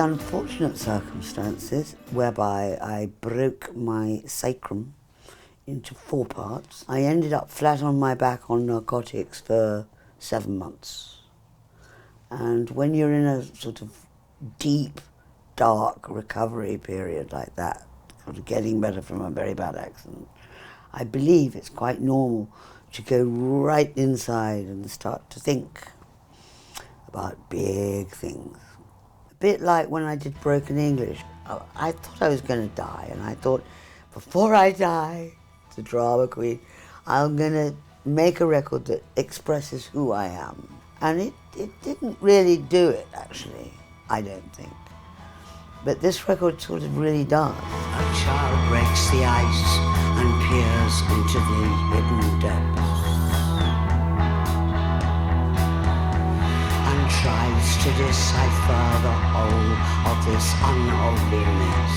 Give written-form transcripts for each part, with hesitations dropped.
unfortunate circumstances whereby I broke my sacrum into 4 parts. I ended up flat on my back on narcotics for 7 months. And when you're in a sort of deep, dark recovery period like that, sort of getting better from a very bad accident, I believe it's quite normal to go right inside and start to think about big things. A bit like when I did Broken English. I thought I was going to die, and I thought, before I die, the drama queen, I'm going to make a record that expresses who I am. And it didn't really do it, actually, I don't think. But this record sort of really does. A child breaks the ice and peers into the hidden depths and tries to decipher the whole of this unholiness.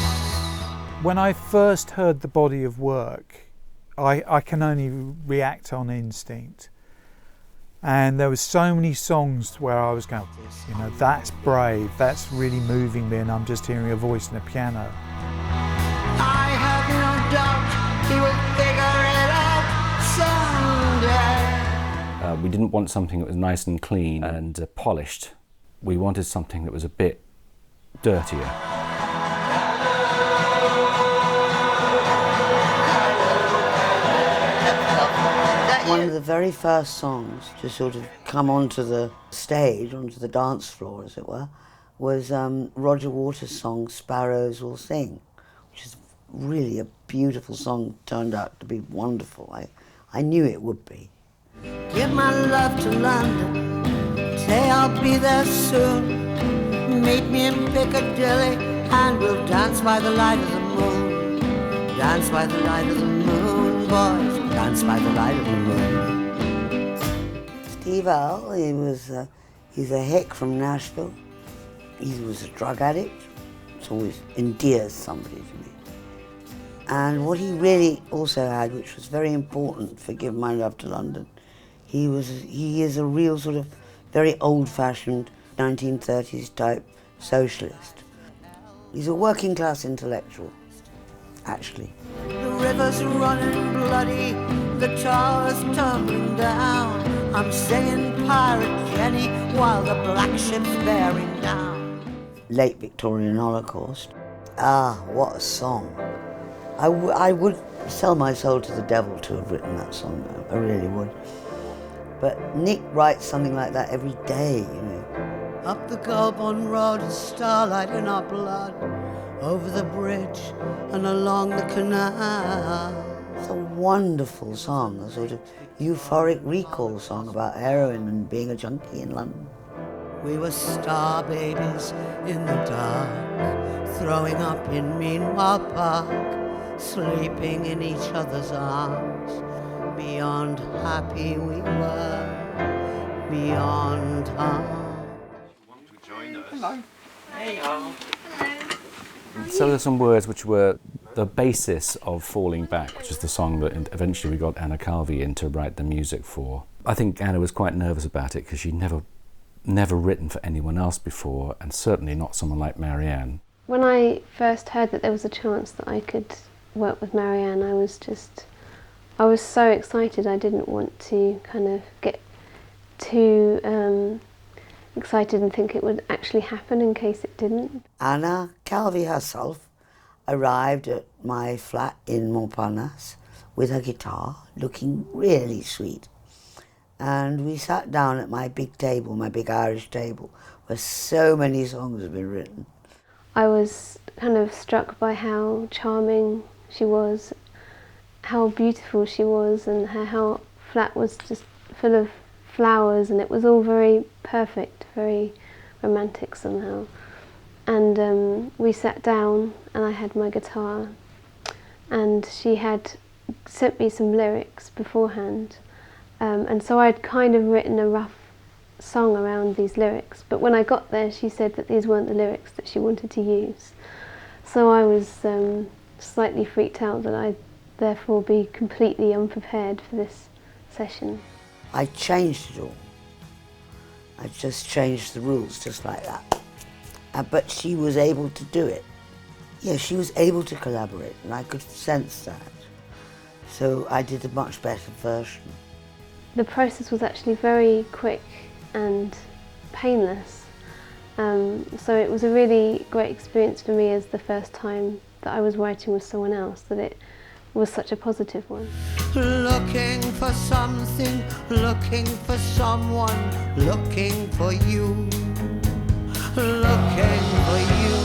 When I first heard the body of work, I can only react on instinct. And there were so many songs where I was going, you know, that's brave, that's really moving me, and I'm just hearing a voice and a piano. I have no doubt he will figure it out someday. We didn't want something that was nice and clean and polished. We wanted something that was a bit dirtier. One of the very first songs to sort of come onto the stage, onto the dance floor, as it were, was Roger Waters' song "Sparrows Will Sing," which is really a beautiful song, turned out to be wonderful. I knew it would be. Give my love to London, say I'll be there soon. Meet me in Piccadilly and we'll dance by the light of the moon. Dance by the light of the moon, boys, dance by the light of the moon. Steve Earle, he's a hick from Nashville. He was a drug addict. It always endears somebody to me. And what he really also had, which was very important for Give My Love to London, he is a real sort of very old-fashioned 1930s type socialist. He's a working class intellectual, actually. The river's running bloody, the tower's tumbling down. I'm singing Pirate Jenny while the black ship's bearing down. Late Victorian Holocaust. Ah, what a song. I would sell my soul to the devil to have written that song, I really would. But Nick writes something like that every day, you know. Up the Goulburn Road, starlight in our blood, over the bridge and along the canal. It's a wonderful song, a sort of euphoric recall song about heroin and being a junkie in London. We were star babies in the dark, throwing up in Meanwhile Park, sleeping in each other's arms. Beyond happy we were, beyond harm. Hello. Hey, y'all. So there are some words which were the basis of Falling Back, which is the song that eventually we got Anna Calvi in to write the music for. I think Anna was quite nervous about it because she'd never written for anyone else before, and certainly not someone like Marianne. When I first heard that there was a chance that I could work with Marianne, I was so excited. I didn't want to kind of get too excited and think it would actually happen in case it didn't. Anna Calvi herself arrived at my flat in Montparnasse with her guitar, looking really sweet. And we sat down at my big table, my big Irish table, where so many songs had been written. I was kind of struck by how charming she was, how beautiful she was, and how flat was just full of flowers, and it was all very perfect, very romantic somehow. And we sat down and I had my guitar, and she had sent me some lyrics beforehand, and so I'd kind of written a rough song around these lyrics, but when I got there she said that these weren't the lyrics that she wanted to use. So I was slightly freaked out that I'd therefore be completely unprepared for this session. I changed it all. I just changed the rules just like that. but she was able to do it. Yeah, she was able to collaborate, and I could sense that. So I did a much better version. The process was actually very quick and painless. So it was a really great experience for me as the first time that I was writing with someone else, that it was such a positive one. Looking for something, looking for someone, looking for you, looking for you,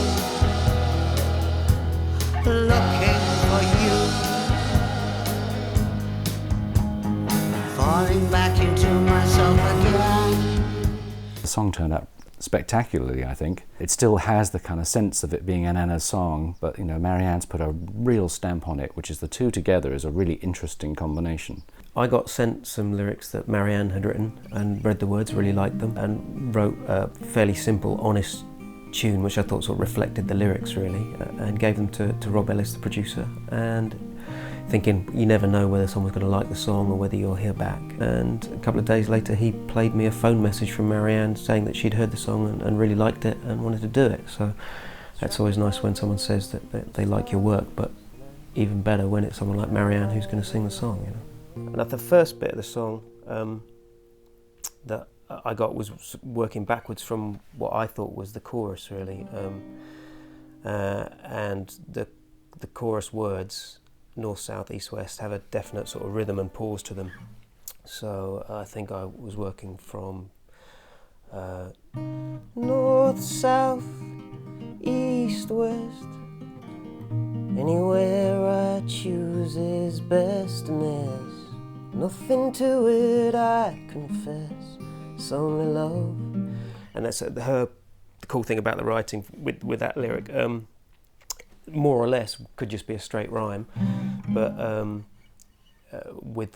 looking for you. Falling back into myself again. The song turned out spectacularly, I think. It still has the kind of sense of it being an Anna's song, but you know, Marianne's put a real stamp on it, which is the two together is a really interesting combination. I got sent some lyrics that Marianne had written and read the words, really liked them, and wrote a fairly simple, honest tune which I thought sort of reflected the lyrics really, and gave them to Rob Ellis, the producer, and thinking you never know whether someone's going to like the song or whether you'll hear back. And a couple of days later he played me a phone message from Marianne saying that she'd heard the song and really liked it and wanted to do it. So that's always nice when someone says that they like your work, but even better when it's someone like Marianne who's going to sing the song, you know. And the first bit of the song that I got was working backwards from what I thought was the chorus really, and the chorus words, north, south, east, west, have a definite sort of rhythm and pause to them. So I think I was working from north, south, east, west. Anywhere I choose is best, and there's nothing to it, I confess. It's only love. And that's the cool thing about the writing with that lyric. More or less could just be a straight rhyme, but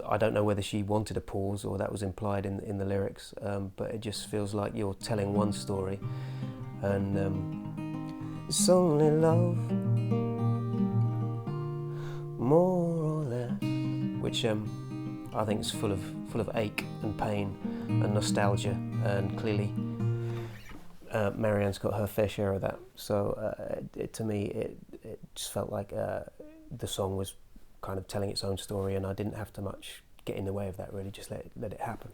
I don't know whether she wanted a pause or that was implied in the lyrics, but it just feels like you're telling one story, and it's only love, more or less, which I think is full of ache and pain and nostalgia, and clearly Marianne's got her fair share of that. So to me, it just felt like the song was kind of telling its own story, and I didn't have to much get in the way of that. Really, just let it happen.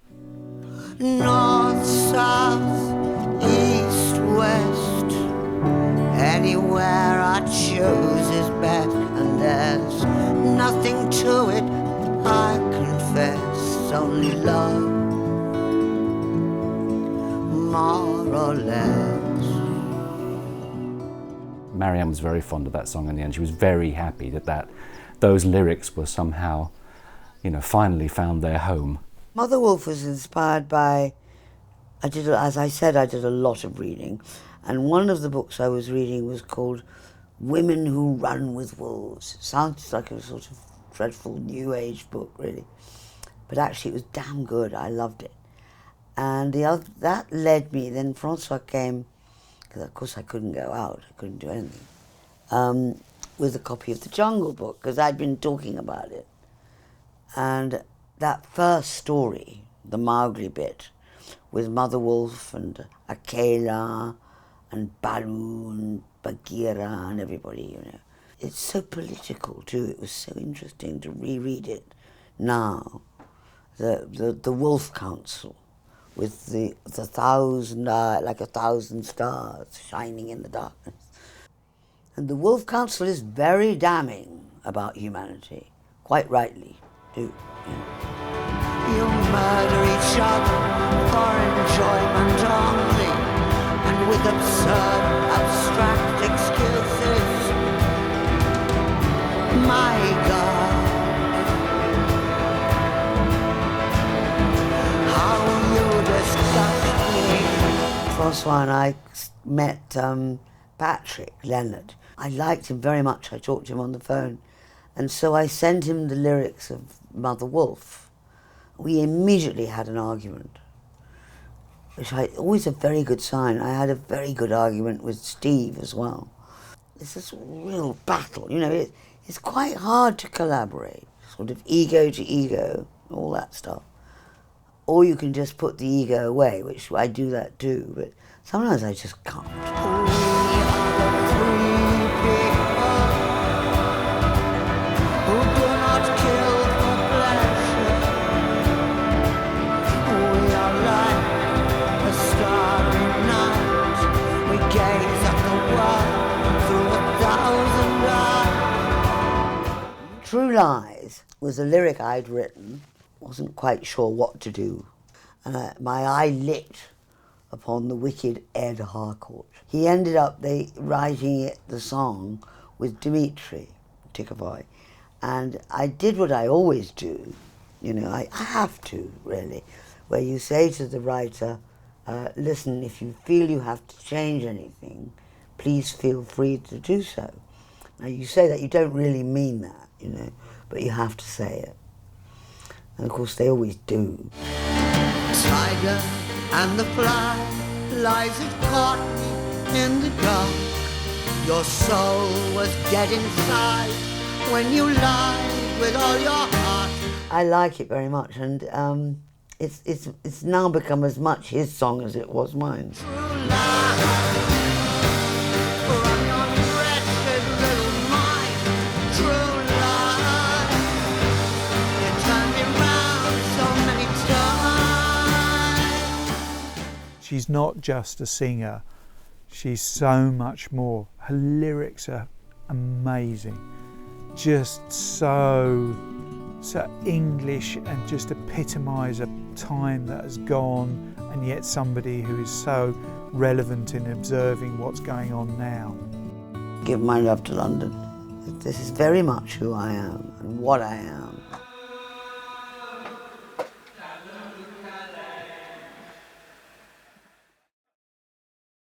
North, south, east, west. Anywhere I choose is best, and there's nothing to it, I confess. Only love, more or less. Marianne was very fond of that song in the end. She was very happy that those lyrics were somehow, you know, finally found their home. Mother Wolf was inspired by, as I said, I did a lot of reading, and one of the books I was reading was called Women Who Run with Wolves. It sounds like a sort of dreadful New Age book, really, but actually it was damn good. I loved it. And that led me, then Francois came, because of course I couldn't go out, I couldn't do anything, with a copy of the Jungle Book, because I'd been talking about it. And that first story, the Mowgli bit, with Mother Wolf and Akela and Balu and Bagheera and everybody, you know. It's so political too, it was so interesting to reread it now. The Wolf Council, with the 1,000, like 1,000 stars shining in the darkness. And the Wolf Council is very damning about humanity, quite rightly, too. Yeah. You murder each other for enjoyment only, and with absurd, abstract excuses. My God, how you disgust me. Francois and I met Patrick Leonard. I liked him very much. I talked to him on the phone. And so I sent him the lyrics of Mother Wolf. We immediately had an argument, which always a very good sign. I had a very good argument with Steve as well. It's this real battle, you know, it's quite hard to collaborate, sort of ego to ego, all that stuff. Or you can just put the ego away, which I do that too, but sometimes I just can't. True Lies was a lyric I'd written, wasn't quite sure what to do. And my eye lit upon the wicked Ed Harcourt. He ended up writing the song with Dimitri Tikovoi. And I did what I always do, you know, I have to, really, where you say to the writer, listen, if you feel you have to change anything, please feel free to do so. Now, you say that, you don't really mean that, you know, but you have to say it. And of course, they always do. Tiger and the fly, lies it caught me in the dark. Your soul was dead inside when you lied with all your heart. I like it very much, and it's now become as much his song as it was mine. True love, from your wretched little mind. True love, you turned me round so many times. She's not just a singer, she's so much more. Her lyrics are amazing, just so English, and just epitomise a time that has gone, and yet somebody who is so relevant in observing what's going on now. Give my love to London. This is very much who I am and what I am.